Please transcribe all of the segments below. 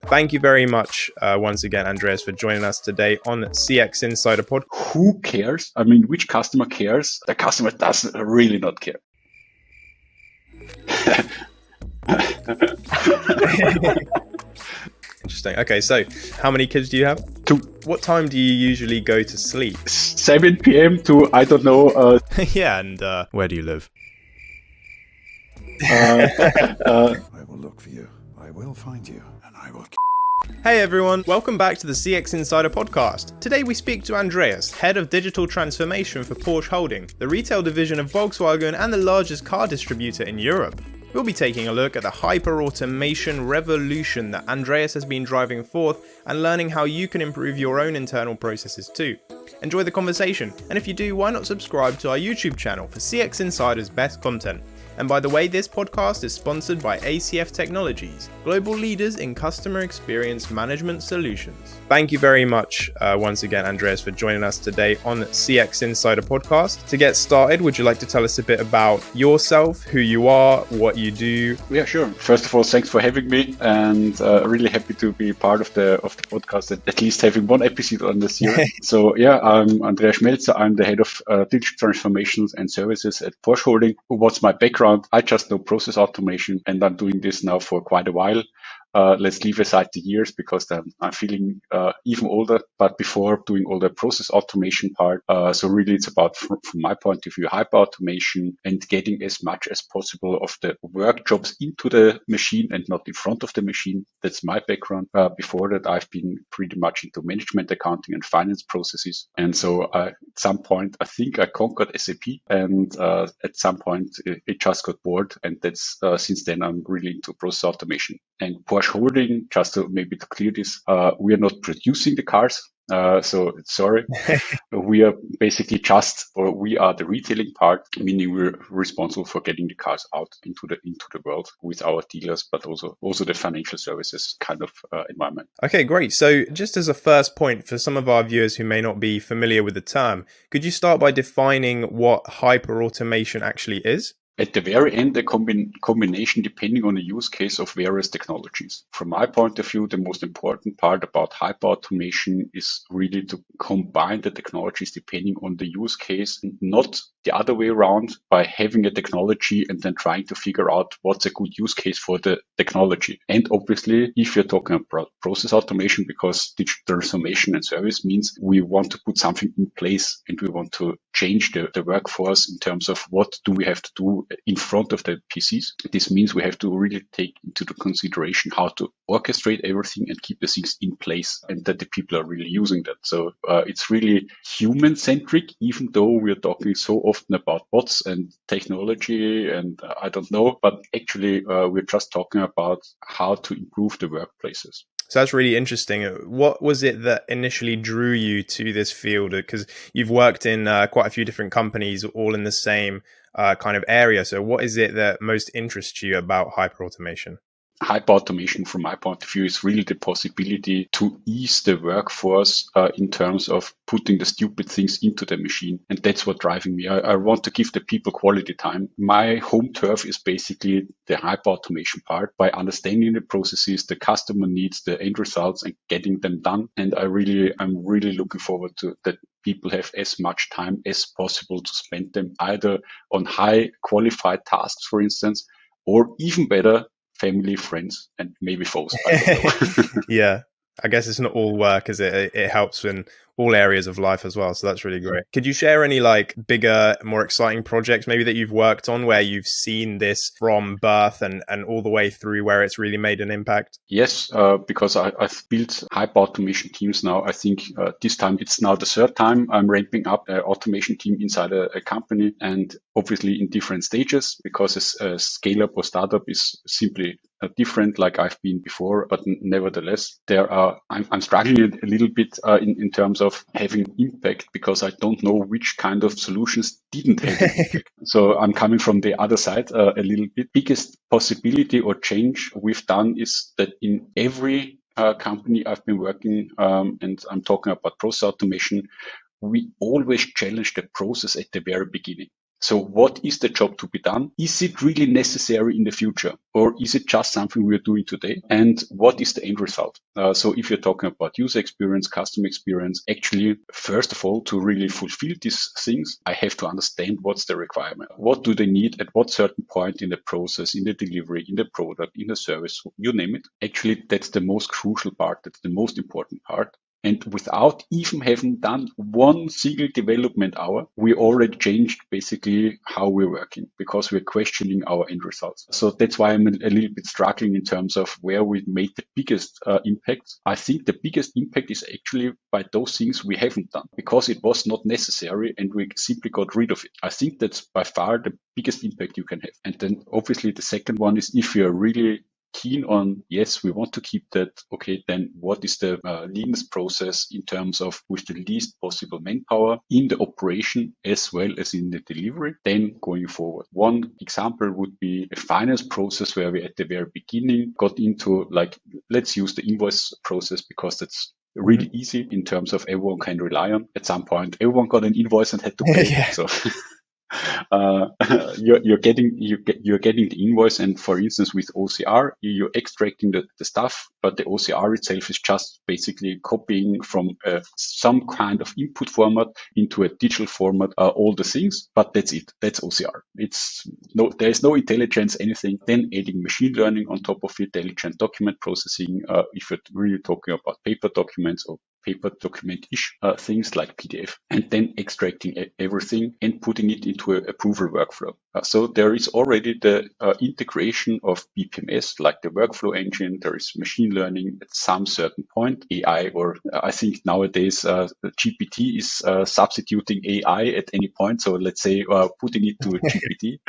Thank you very much once again, Andreas, for joining us today on CX Insider Pod. Who cares? I mean, which customer cares? The customer does really not care. Interesting. Okay, so how many kids do you have? 2. What time do you usually go to sleep? 7 p.m. to, I don't know. Yeah, and where do you live? I will look for you. I will find you, and I will. Hey everyone, welcome back to the CX Insider podcast. Today we speak to Andreas, Head of Digital Transformation for Porsche Holding, the retail division of Volkswagen and the largest car distributor in Europe. We'll be taking a look at the hyper-automation revolution that Andreas has been driving forth and learning how you can improve your own internal processes too. Enjoy the conversation, and if you do, why not subscribe to our YouTube channel for CX Insider's best content. And by the way, this podcast is sponsored by ACF Technologies, global leaders in customer experience management solutions. Thank you very much once again, Andreas, for joining us today on CX Insider Podcast. To get started, would you like to tell us a bit about yourself, who you are, what you do? Yeah, sure. First of all, thanks for having me, and really happy to be part of the podcast, at least having one episode on this year. So yeah, I'm Andreas Schmelzer. I'm the head of digital transformations and services at Porsche Holding. What's my background? I just know process automation, and I'm doing this now for quite a while. Let's leave aside the years because I'm feeling even older. But before doing all the process automation part, so really it's about, from my point of view, hyper automation and getting as much as possible of the work jobs into the machine and not in front of the machine. That's my background. Before that, I've been pretty much into management accounting and finance processes. And so at some point, I think I conquered SAP, and at some point it just got bored. And that's since then I'm really into process automation. And Porsche Holding, just to maybe to clear this, we are not producing the cars. So sorry, we are basically we are the retailing part, meaning we're responsible for getting the cars out into the world with our dealers, but also the financial services kind of environment. Okay, great. So just as a first point for some of our viewers who may not be familiar with the term, could you start by defining what hyper automation actually is? At the very end, a combination depending on the use case of various technologies. From my point of view, the most important part about hyper-automation is really to combine the technologies depending on the use case, and not the other way around by having a technology and then trying to figure out what's a good use case for the technology. And obviously, if you're talking about process automation, because digital transformation and service means we want to put something in place and we want to change the workforce in terms of what do we have to do in front of the PCs. This means we have to really take into the consideration how to orchestrate everything and keep the things in place, and that the people are really using that. So it's really human centric, even though we're talking so often about bots and technology and I don't know, but actually we're just talking about how to improve the workplaces. So that's really interesting. What was it that initially drew you to this field? Because you've worked in quite a few different companies, all in the same kind of area. So what is it that most interests you about hyperautomation? Hyper-automation, from my point of view, is really the possibility to ease the workforce in terms of putting the stupid things into the machine. And that's what driving me. I want to give the people quality time. My home turf is basically the hyper-automation part, by understanding the processes, the customer needs, the end results, and getting them done. And I'm really looking forward to that. People have as much time as possible to spend them either on high qualified tasks, for instance, or even better, family, friends, and maybe foes. Yeah, I guess it's not all work, is it? It helps in all areas of life as well. So that's really great. Could you share any like bigger, more exciting projects maybe that you've worked on where you've seen this from birth and all the way through where it's really made an impact? Yes, because I've built hyper automation teams now. I think this time it's now the third time I'm ramping up an automation team inside a company, and obviously in different stages, because a scale up or startup is simply different like I've been before, but nevertheless, I'm struggling a little bit in terms of having impact, because I don't know which kind of solutions didn't have an impact. So I'm coming from the other side a little bit. Biggest possibility or change we've done is that in every company I've been working, and I'm talking about process automation, we always challenge the process at the very beginning. So what is the job to be done? Is it really necessary in the future? Or is it just something we're doing today? And what is the end result? So if you're talking about user experience, customer experience, actually, first of all, to really fulfill these things, I have to understand what's the requirement. What do they need at what certain point in the process, in the delivery, in the product, in the service, you name it. Actually, that's the most crucial part. That's the most important part. And without even having done one single development hour, we already changed basically how we're working because we're questioning our end results. So that's why I'm a little bit struggling in terms of where we made the biggest impact. I think the biggest impact is actually by those things we haven't done because it was not necessary and we simply got rid of it. I think that's by far the biggest impact you can have. And then obviously the second one is if you're really keen on, yes, we want to keep that. Okay, then what is the leanest process in terms of with the least possible manpower in the operation as well as in the delivery, then going forward. One example would be a finance process where we at the very beginning got into like, let's use the invoice process because that's really easy in terms of everyone can rely on. At some point, everyone got an invoice and had to pay. Yeah. So you're getting the invoice, and for instance with OCR you're extracting the stuff, but the OCR itself is just basically copying from some kind of input format into a digital format all the things, but that's it. That's OCR. There's no intelligence, anything. Then adding machine learning on top of it, intelligent document processing, if you're really talking about paper documents or paper document-ish things like PDF, and then extracting everything and putting it into an approval workflow. So there is already the integration of BPMS, like the workflow engine. There is machine learning at some certain point, AI, or I think nowadays GPT is substituting AI at any point. So let's say putting it to GPT.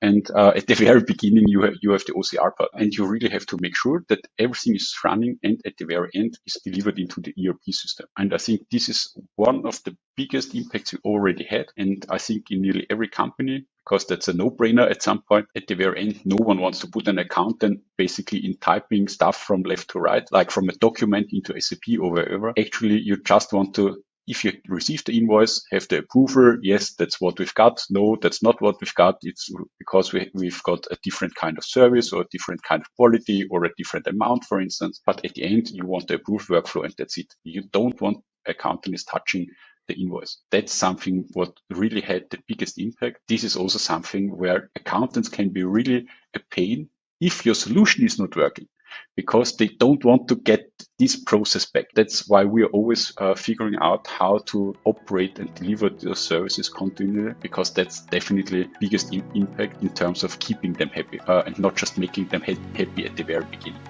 And at the very beginning, you have the OCR part, and you really have to make sure that everything is running and at the very end is delivered into the ERP system. And I think this is one of the biggest impacts we already had. And I think in nearly every company, because that's a no-brainer at some point, at the very end, no one wants to put an accountant basically in typing stuff from left to right, like from a document into SAP or wherever. Actually, you just want to, if you receive the invoice, have the approver. Yes, that's what we've got. No, that's not what we've got. It's because we've got a different kind of service or a different kind of quality or a different amount, for instance. But at the end, you want the approved workflow and that's it. You don't want accountant is touching the invoice. That's something what really had the biggest impact. This is also something where accountants can be really a pain if your solution is not working, because they don't want to get this process back. That's why we are always figuring out how to operate and deliver those services continually, because that's definitely biggest impact in terms of keeping them happy and not just making them happy at the very beginning.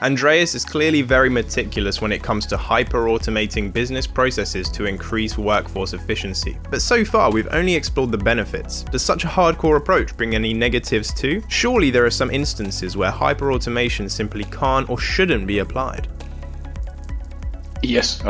Andreas is clearly very meticulous when it comes to hyper-automating business processes to increase workforce efficiency. But so far, we've only explored the benefits. Does such a hardcore approach bring any negatives too? Surely there are some instances where hyper-automation simply can't or shouldn't be applied. Yes,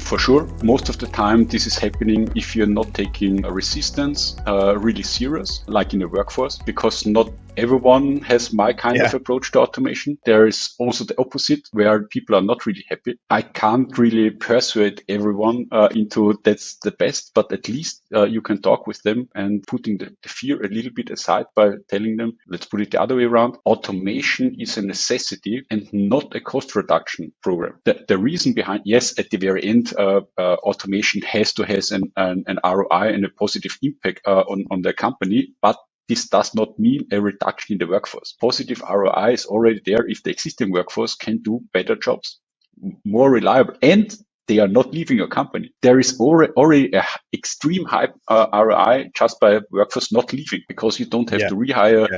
for sure. Most of the time, this is happening if you're not taking resistance really serious, like in a workforce, because not everyone has my kind of approach to automation. There is also the opposite, where people are not really happy. I can't really persuade everyone into that's the best, but at least you can talk with them and putting the fear a little bit aside by telling them, let's put it the other way around. Automation is a necessity and not a cost reduction program. The reason behind, yes, at the very end, automation has to have an ROI and a positive impact on the company, but this does not mean a reduction in the workforce. Positive ROI is already there if the existing workforce can do better jobs, more reliable, and they are not leaving your company. There is already an extreme high ROI just by workforce not leaving, because you don't have to rehire,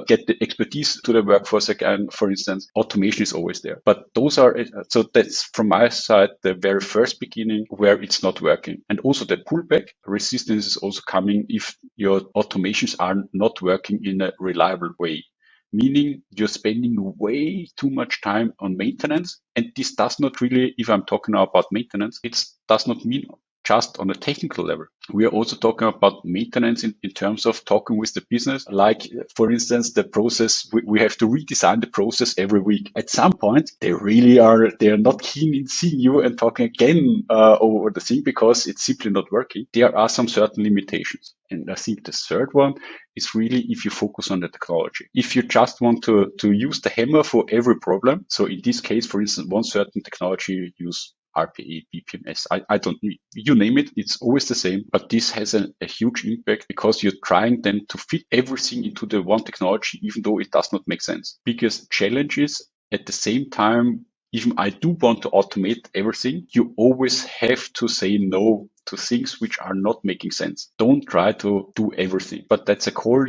get the expertise to the workforce again, for instance. Automation is always there. But those are, so that's from my side, the very first beginning where it's not working. And also the pullback resistance is also coming if your automations are not working in a reliable way. Meaning you're spending way too much time on maintenance. And this does not really, if I'm talking now about maintenance, it does not mean just on a technical level. We are also talking about maintenance in terms of talking with the business. Like, for instance, the process, we have to redesign the process every week. At some point, they are not keen in seeing you and talking again over the thing because it's simply not working. There are some certain limitations. And I think the third one is really if you focus on the technology. If you just want to use the hammer for every problem, so in this case, for instance, one certain technology use RPA, BPMS, I don't, you name it, it's always the same, but this has a huge impact because you're trying then to fit everything into the one technology, even though it does not make sense. Biggest challenge is at the same time, even I do want to automate everything, you always have to say no to things which are not making sense. Don't try to do everything, but that's a call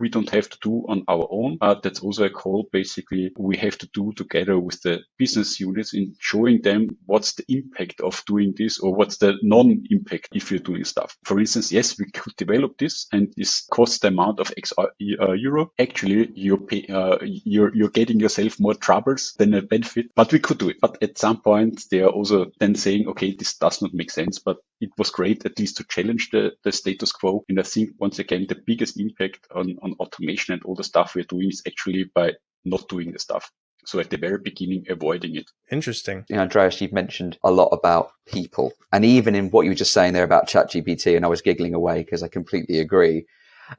we don't have to do on our own. That's also a call basically we have to do together with the business units in showing them what's the impact of doing this or what's the non-impact if you're doing stuff. For instance, yes, we could develop this and this costs the amount of X euro. Actually, you're getting yourself more troubles than a benefit, but we could do it. But at some point, they are also then saying, okay, this does not make sense, but it was great at least to challenge the status quo. And I think once again, the biggest impact on automation and all the stuff we're doing is actually by not doing the stuff. So at the very beginning, avoiding it. Interesting. Andreas, you've mentioned a lot about people, and even in what you were just saying there about ChatGPT, and I was giggling away because I completely agree.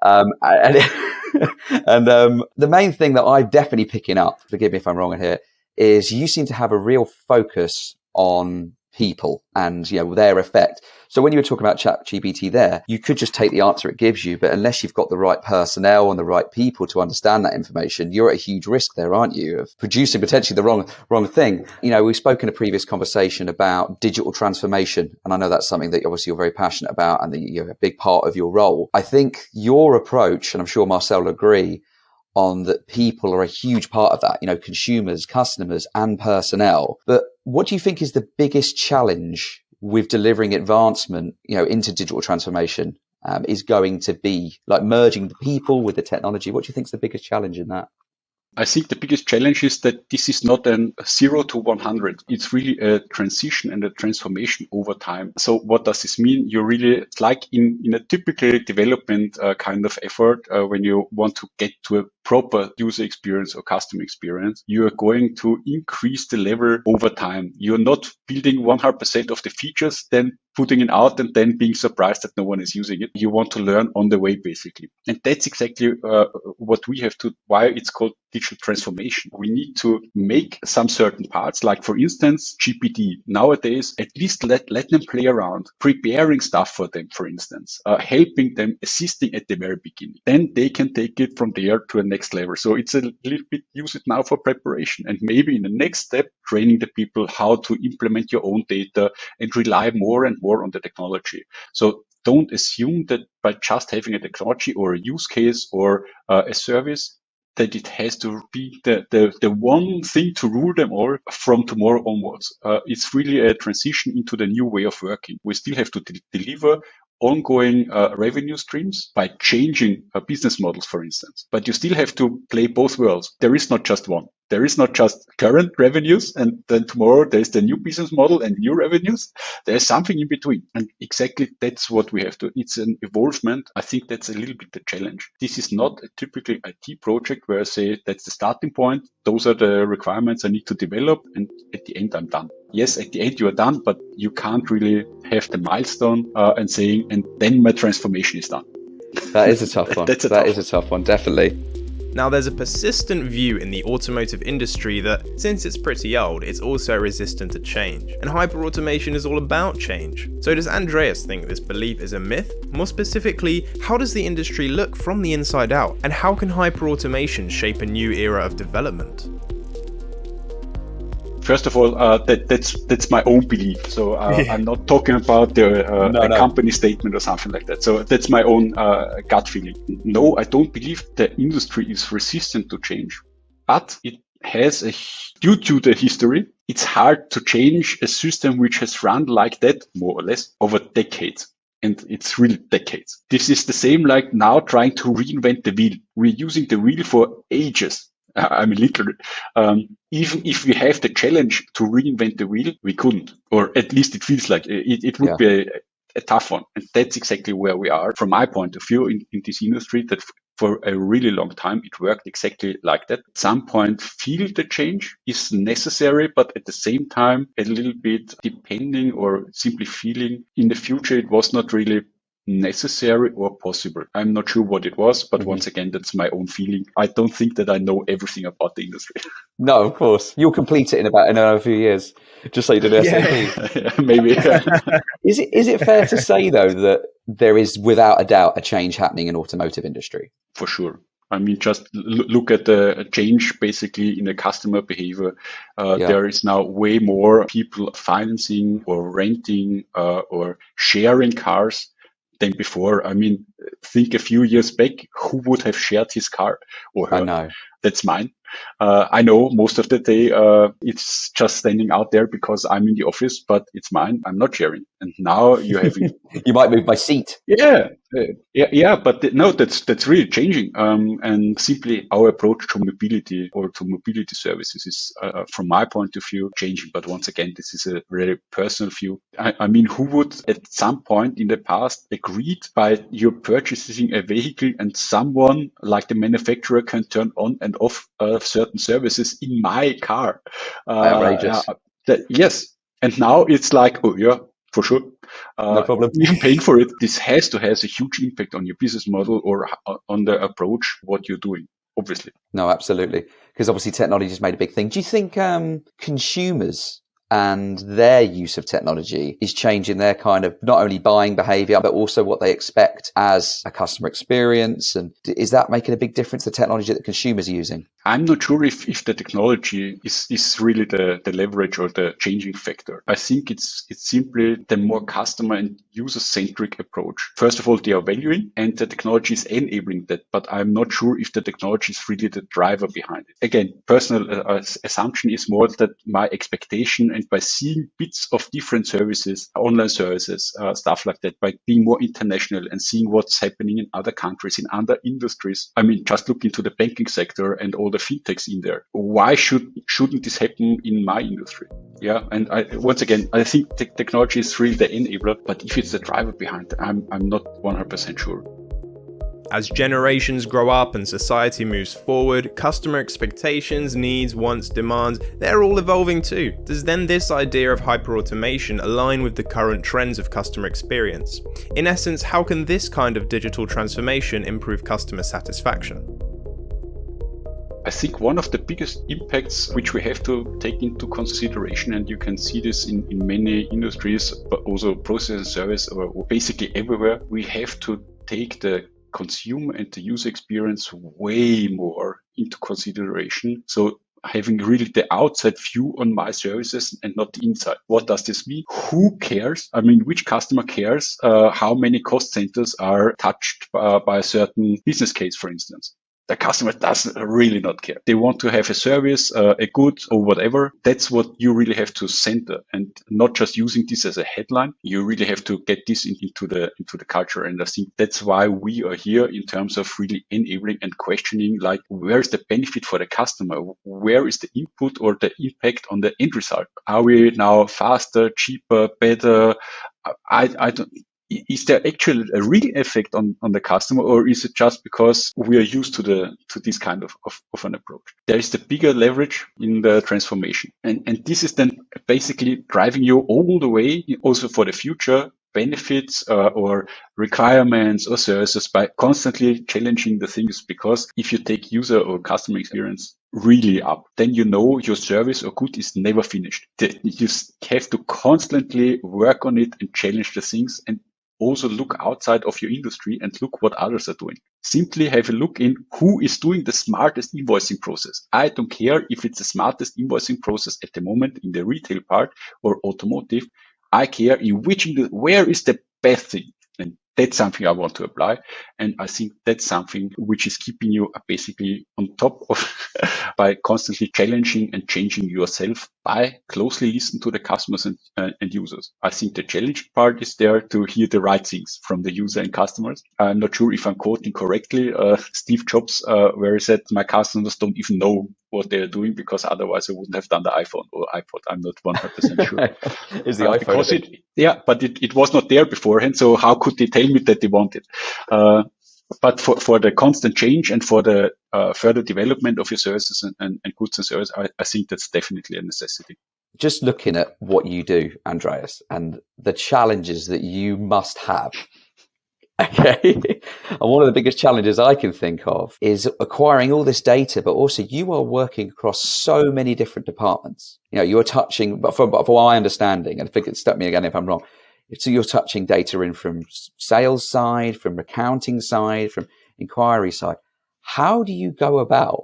And the main thing that I'm definitely picking up, forgive me if I'm wrong here, is you seem to have a real focus on people and their effect. So when you were talking about ChatGPT there, you could just take the answer it gives you, but unless you've got the right personnel and the right people to understand that information, you're at a huge risk there, aren't you, of producing potentially the wrong thing. We spoke in a previous conversation about digital transformation, and I know that's something that obviously you're very passionate about and that you're a big part of your role. I think your approach, and I'm sure Marcel will agree, on that people are a huge part of that, consumers, customers and personnel. But what do you think is the biggest challenge with delivering advancement, into digital transformation is going to be, like merging the people with the technology? What do you think is the biggest challenge in that? I think the biggest challenge is that this is not a 0 to 100. It's really a transition and a transformation over time. So what does this mean? It's like in a typical development kind of effort, when you want to get to a proper user experience or customer experience, you are going to increase the level over time. You're not building 100% of the features, then putting it out and then being surprised that no one is using it. You want to learn on the way, basically. And that's exactly what we have to, why it's called digital transformation. We need to make some certain parts, like for instance, GPT. Nowadays, at least let them play around, preparing stuff for them, for instance, helping them, assisting at the very beginning. Then they can take it from there to a next level. So it's a little bit, use it now for preparation. And maybe in the next step, training the people how to implement your own data and rely more and more on the technology. So don't assume that by just having a technology or a use case or a service, that it has to be the one thing to rule them all from tomorrow onwards. It's really a transition into the new way of working. We still have to deliver ongoing revenue streams by changing business models, for instance. But you still have to play both worlds. There is not just one. There is not just current revenues, and then tomorrow there's the new business model and new revenues. There's something in between. And exactly that's what we have to. It's an evolvement. I think that's a little bit the challenge. This is not a typical IT project where I say that's the starting point. Those are the requirements I need to develop. And at the end, I'm done. Yes, at the end you are done, but you can't really have the milestone and saying, and then my transformation is done. That is a tough one. That is a tough one, definitely. Now, there's a persistent view in the automotive industry that, since it's pretty old, it's also resistant to change. And hyperautomation is all about change. So does Andreas think this belief is a myth? More specifically, how does the industry look from the inside out? And how can hyperautomation shape a new era of development? First of all, that's my own belief. So I'm not talking about a company statement or something like that. So that's my own gut feeling. No, I don't believe the industry is resistant to change, but it has due to the history, it's hard to change a system which has run like that, more or less, over decades. And it's really decades. This is the same like now trying to reinvent the wheel. We're using the wheel for ages. I mean, literally, even if we have the challenge to reinvent the wheel, we couldn't, or at least it feels like it would Yeah. be a tough one. And that's exactly where we are from my point of view in this industry, that for a really long time, it worked exactly like that. At some point, feel the change is necessary, but at the same time, a little bit depending or simply feeling in the future, it was not really necessary or possible. I'm not sure what it was, but once again, that's my own feeling. I don't think that I know everything about the industry. No, of course. You'll complete it in another few years, just so you did SAP. Maybe. Is it fair to say, though, that there is without a doubt a change happening in automotive industry? For sure. I mean, just look at the change basically in the customer behavior. There is now way more people financing or renting or sharing cars than before. I mean, think a few years back, who would have shared his car or her? I know. That's mine. I know most of the day it's just standing out there because I'm in the office, but it's mine. I'm not sharing. And now you're having You might move my seat. Yeah, but no, that's really changing. And simply our approach to mobility or to mobility services is, from my point of view, changing. But once again, this is a very personal view. I mean, who would at some point in the past agreed by you purchasing a vehicle and someone like the manufacturer can turn on and off certain services in my car? Outrageous. Yes. And now it's like, oh yeah, for sure. No problem. Even paying for it, this has a huge impact on your business model or on the approach, what you're doing, obviously. No, absolutely. Because obviously technology has made a big thing. Do you think consumers and their use of technology is changing their kind of not only buying behavior, but also what they expect as a customer experience? And is that making a big difference, the technology that consumers are using? I'm not sure if the technology is really the leverage or the changing factor. I think it's simply the more customer and user-centric approach. First of all, they are valuing and the technology is enabling that, but I'm not sure if the technology is really the driver behind it. Again, personal assumption is more that my expectation, and by seeing bits of different services, online services, stuff like that, by being more international and seeing what's happening in other countries, in other industries. I mean, just look into the banking sector and all the fintechs in there. Why shouldn't this happen in my industry? Yeah, and once again, I think technology is really the enabler, but if it's the driver behind it, I'm not 100% sure. As generations grow up and society moves forward, customer expectations, needs, wants, demands, they're all evolving too. Does then this idea of hyperautomation align with the current trends of customer experience? In essence, how can this kind of digital transformation improve customer satisfaction? I think one of the biggest impacts which we have to take into consideration, and you can see this in many industries, but also process and service or basically everywhere, we have to take the consumer and the user experience way more into consideration. So having really the outside view on my services and not the inside. What does this mean? Who cares? I mean, which customer cares how many cost centers are touched by a certain business case, for instance? The customer does really not care. They want to have a service, a good or whatever. That's what you really have to center, and not just using this as a headline. You really have to get this into the culture. And I think that's why we are here in terms of really enabling and questioning, like, where is the benefit for the customer? Where is the input or the impact on the end result? Are we now faster, cheaper, better? I don't. Is there actually a real effect on the customer, or is it just because we are used to this kind of an approach? There is the bigger leverage in the transformation. And this is then basically driving you all the way also for the future benefits or requirements or services by constantly challenging the things. Because if you take user or customer experience really up, then you know your service or good is never finished. You have to constantly work on it and challenge the things, and also look outside of your industry and look what others are doing. Simply have a look in who is doing the smartest invoicing process. I don't care if it's the smartest invoicing process at the moment in the retail part or automotive. I care in where is the best thing. And that's something I want to apply. And I think that's something which is keeping you basically on top of by constantly challenging and changing yourself by closely listen to the customers and users. I think the challenge part is there to hear the right things from the user and customers. I'm not sure if I'm quoting correctly Steve Jobs, where he said, my customers don't even know what they're doing because otherwise I wouldn't have done the iPhone or iPod. I'm not 100% sure. Is the iPhone because it was not there beforehand. So how could they tell me that they want it? But for the constant change and for the further development of your services and goods and services, I think that's definitely a necessity. Just looking at what you do, Andreas, and the challenges that you must have. Okay. And one of the biggest challenges I can think of is acquiring all this data, but also you are working across so many different departments. You know, you're touching, but for my understanding, and stop me again if I'm wrong, so you're touching data in from sales side, from accounting side, from inquiry side. How do you go about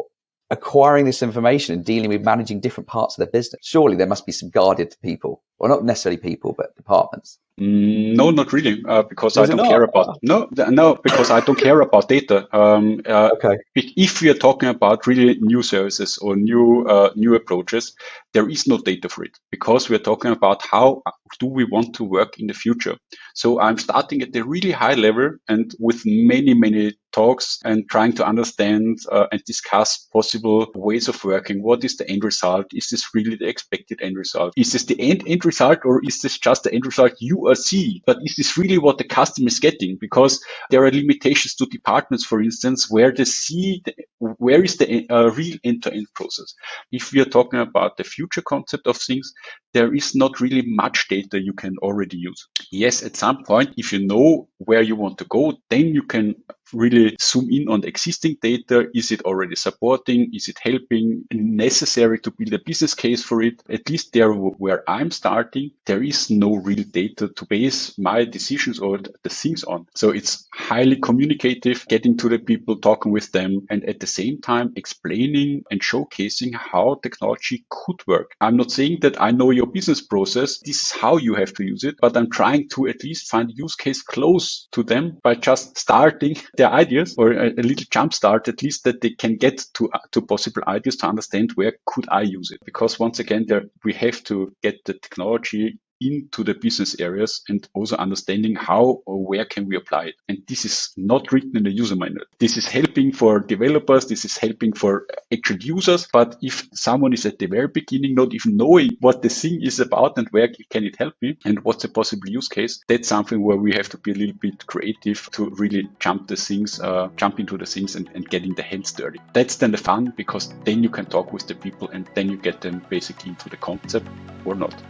acquiring this information and dealing with managing different parts of the business? Surely there must be some guarded people, well, not necessarily people, but departments. No, not really, because I don't care about because I don't care about data. Okay. If we are talking about really new services or new approaches, there is no data for it because we are talking about how do we want to work in the future. So I'm starting at the really high level and with many talks and trying to understand and discuss possible ways of working. What is the end result? Is this really the expected end result? Is this the end result, or is this just the end result you see? But is this really what the customer is getting? Because there are limitations to departments, for instance, where they see where is the real end-to-end process. If we are talking about the future concept of things, there is not really much data you can already use. Yes, at some point, if you know where you want to go, then you can really zoom in on the existing data. Is it already supporting? Is it helping? Necessary to build a business case for it? At least there where I'm starting, there is no real data to base my decisions or the things on. So it's highly communicative, getting to the people, talking with them, and at the same time explaining and showcasing how technology could work. I'm not saying that I know your business process. This is how you have to use it, but I'm trying to at least find a use case close to them by just starting their ideas or a little jump start, at least that they can get to possible ideas to understand where could I use it. Because once again, we have to get the technology into the business areas and also understanding how or where can we apply it. And this is not written in the user manual. This is helping for developers. This is helping for actual users. But if someone is at the very beginning, not even knowing what the thing is about and where can it help me and what's a possible use case, that's something where we have to be a little bit creative to really jump into the things and getting the hands dirty. That's then the fun, because then you can talk with the people and then you get them basically into the concept or not.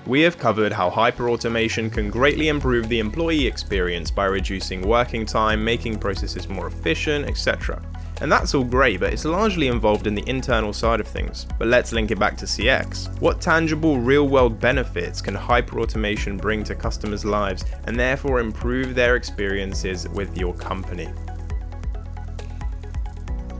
We have covered how hyperautomation can greatly improve the employee experience by reducing working time, making processes more efficient, etc. And that's all great, but it's largely involved in the internal side of things. But let's link it back to CX. What tangible real-world benefits can hyperautomation bring to customers' lives and therefore improve their experiences with your company?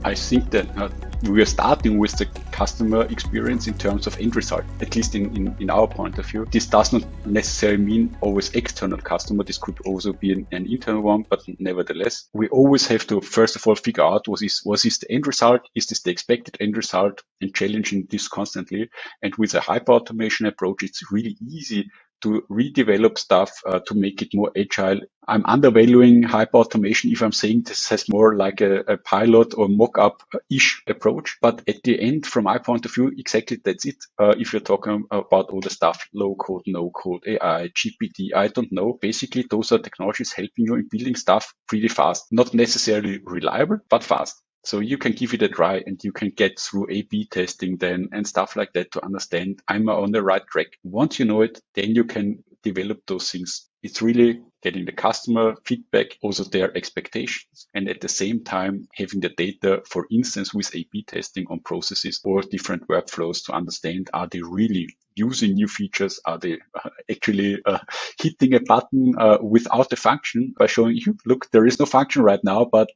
I think that we are starting with the customer experience in terms of end result, at least in our point of view. This does not necessarily mean always external customer. This could also be an internal one, but nevertheless, we always have to, first of all, figure out what is the end result? Is this the expected end result? And challenging this constantly. And with a hyper automation approach, it's really easy to redevelop stuff to make it more agile. I'm undervaluing hyper automation if I'm saying this has more like a pilot or mock-up-ish approach. But at the end, from my point of view, exactly that's it. If you're talking about all the stuff, low code, no code, AI, GPT, I don't know. Basically, those are technologies helping you in building stuff pretty fast. Not necessarily reliable, but fast. So you can give it a try and you can get through A/B testing then and stuff like that to understand I'm on the right track. Once you know it, then you can develop those things. It's really getting the customer feedback, also their expectations, and at the same time having the data, for instance, with A/B testing on processes or different workflows to understand, are they really using new features? Are they actually hitting a button without a function by showing you, look, there is no function right now, but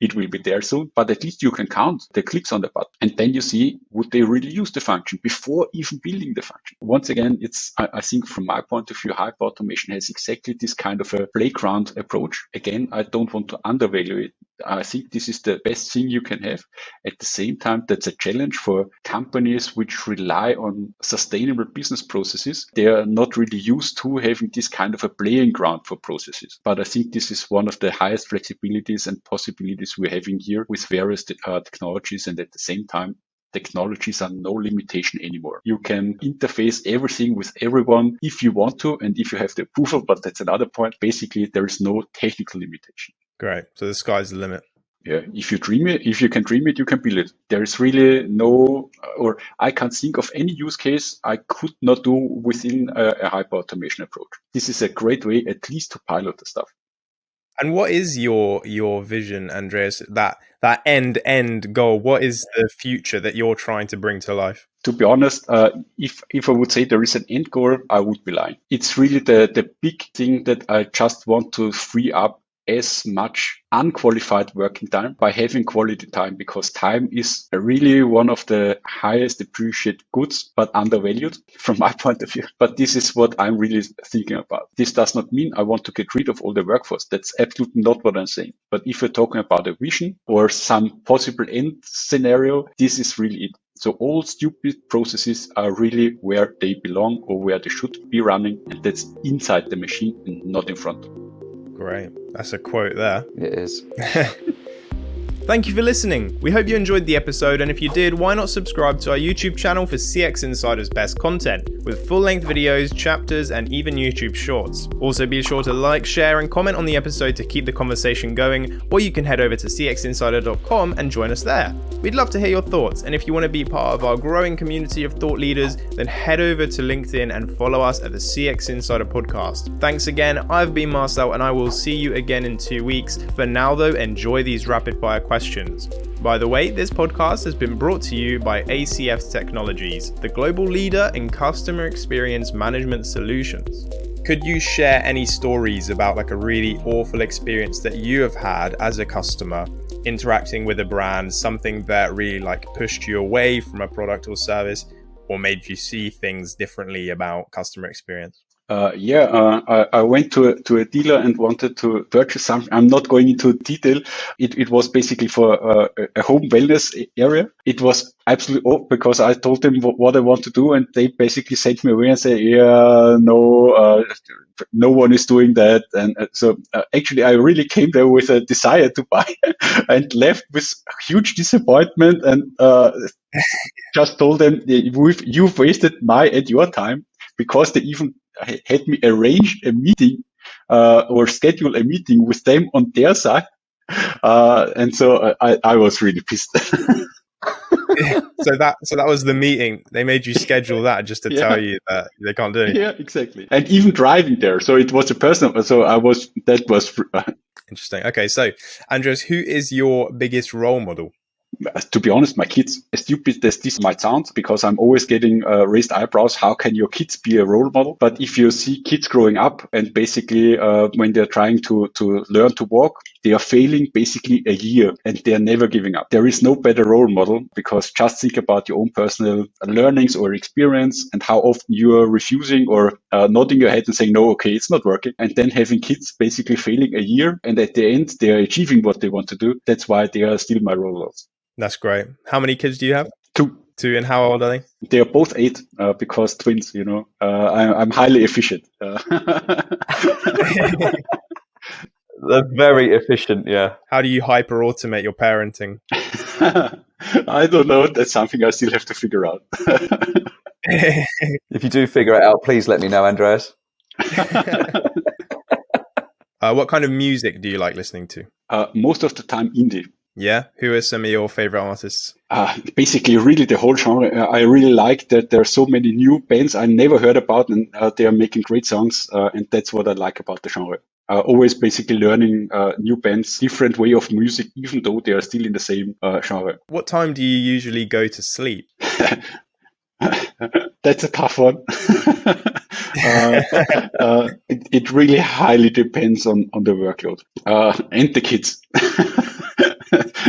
it will be there soon, but at least you can count the clicks on the button. And then you see, would they really use the function before even building the function? Once again, I think from my point of view, hyper automation has exactly this kind of a playground approach. Again, I don't want to undervalue it. I think this is the best thing you can have. At the same time, that's a challenge for companies which rely on sustainable business processes. They are not really used to having this kind of a playing ground for processes. But I think this is one of the highest flexibilities and possibilities we're having here with various technologies. And at the same time, technologies are no limitation anymore. You can interface everything with everyone if you want to, and if you have the approval, but that's another point. Basically, there is no technical limitation. Great. So the sky's the limit. Yeah, if you can dream it, you can build it. There is really no, or I can't think of any use case I could not do within a hyper automation approach. This is a great way, at least, to pilot the stuff. And what is your vision, Andreas? That end goal. What is the future that you're trying to bring to life? To be honest, if I would say there is an end goal, I would be lying. It's really the big thing that I just want to free up as much unqualified working time by having quality time, because time is really one of the highest appreciated goods, but undervalued from my point of view. But this is what I'm really thinking about. This does not mean I want to get rid of all the workforce. That's absolutely not what I'm saying. But if you're talking about a vision or some possible end scenario, this is really it. So all stupid processes are really where they belong or where they should be running, and that's inside the machine and not in front. Great. That's a quote there. It is. Thank you for listening. We hope you enjoyed the episode, and if you did, why not subscribe to our YouTube channel for CX Insider's best content, with full-length videos, chapters, and even YouTube shorts. Also, be sure to like, share, and comment on the episode to keep the conversation going, or you can head over to cxinsider.com and join us there. We'd love to hear your thoughts, and if you want to be part of our growing community of thought leaders, then head over to LinkedIn and follow us at the CX Insider Podcast. Thanks again, I've been Marcel, and I will see you again in 2 weeks. For now though, enjoy these rapid-fire questions. By the way, this podcast has been brought to you by ACF Technologies, the global leader in customer experience management solutions. Could you share any stories about like a really awful experience that you have had as a customer interacting with a brand, something that really like pushed you away from a product or service or made you see things differently about customer experience? I went to a dealer and wanted to purchase something. I'm not going into detail. It was basically for a home wellness area. It was absolutely off because I told them what I want to do, and they basically sent me away and said, no one is doing that. And so actually, I really came there with a desire to buy and left with huge disappointment and just told them, you've wasted my and your time, because they even had me arrange a meeting or schedule a meeting with them on their side. And so I was really pissed. So that was the meeting. They made you schedule that just to tell you that they can't do it. Yeah, exactly. And even driving there. So it was a personal. So that was interesting. Okay. So Andreas, who is your biggest role model? To be honest, my kids, as stupid as this might sound, because I'm always getting raised eyebrows, how can your kids be a role model? But if you see kids growing up and basically when they're trying to learn to walk, they are failing basically a year and they're never giving up. There is no better role model, because just think about your own personal learnings or experience and how often you are refusing or nodding your head and saying, no, okay, it's not working. And then having kids basically failing a year and at the end, they're achieving what they want to do. That's why they are still my role models. That's great. How many kids do you have? Two, and how old are they? They are both 8 because twins, I'm highly efficient. They're very efficient, yeah. How do you hyper automate your parenting? I don't know. That's something I still have to figure out. If you do figure it out, please let me know, Andreas. What kind of music do you like listening to? Most of the time, indie. Yeah? Who are some of your favorite artists? Basically, really the whole genre. I really like that there are so many new bands I never heard about, and they are making great songs. And that's what I like about the genre. Always basically learning new bands, different way of music, even though they are still in the same genre. What time do you usually go to sleep? That's a tough one. It really highly depends on the workload and the kids.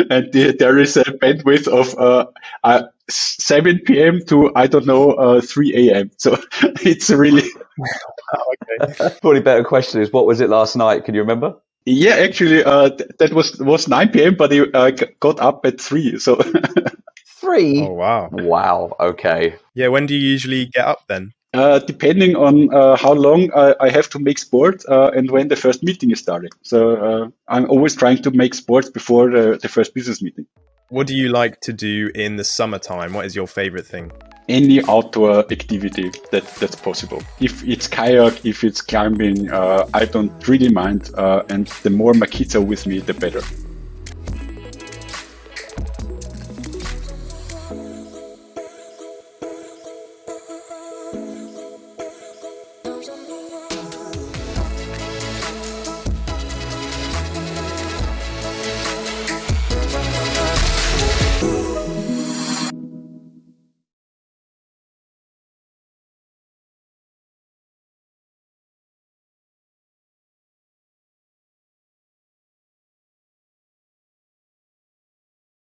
and there is a bandwidth of 7 p.m. to, I don't know, 3 a.m. So it's really... Okay. Probably better question is, what was it last night? Can you remember? Yeah, actually, that was 9 p.m., but I got up at 3. So 3? Oh, wow. Wow. Okay. Yeah, when do you usually get up then? depending on how long I have to make sport and when the first meeting is starting. So I'm always trying to make sports before the first business meeting. What do you like to do in the summertime? What is your favorite thing? Any outdoor activity that's possible. If it's kayak, if it's climbing, I don't really mind. And the more my kids are with me, the better.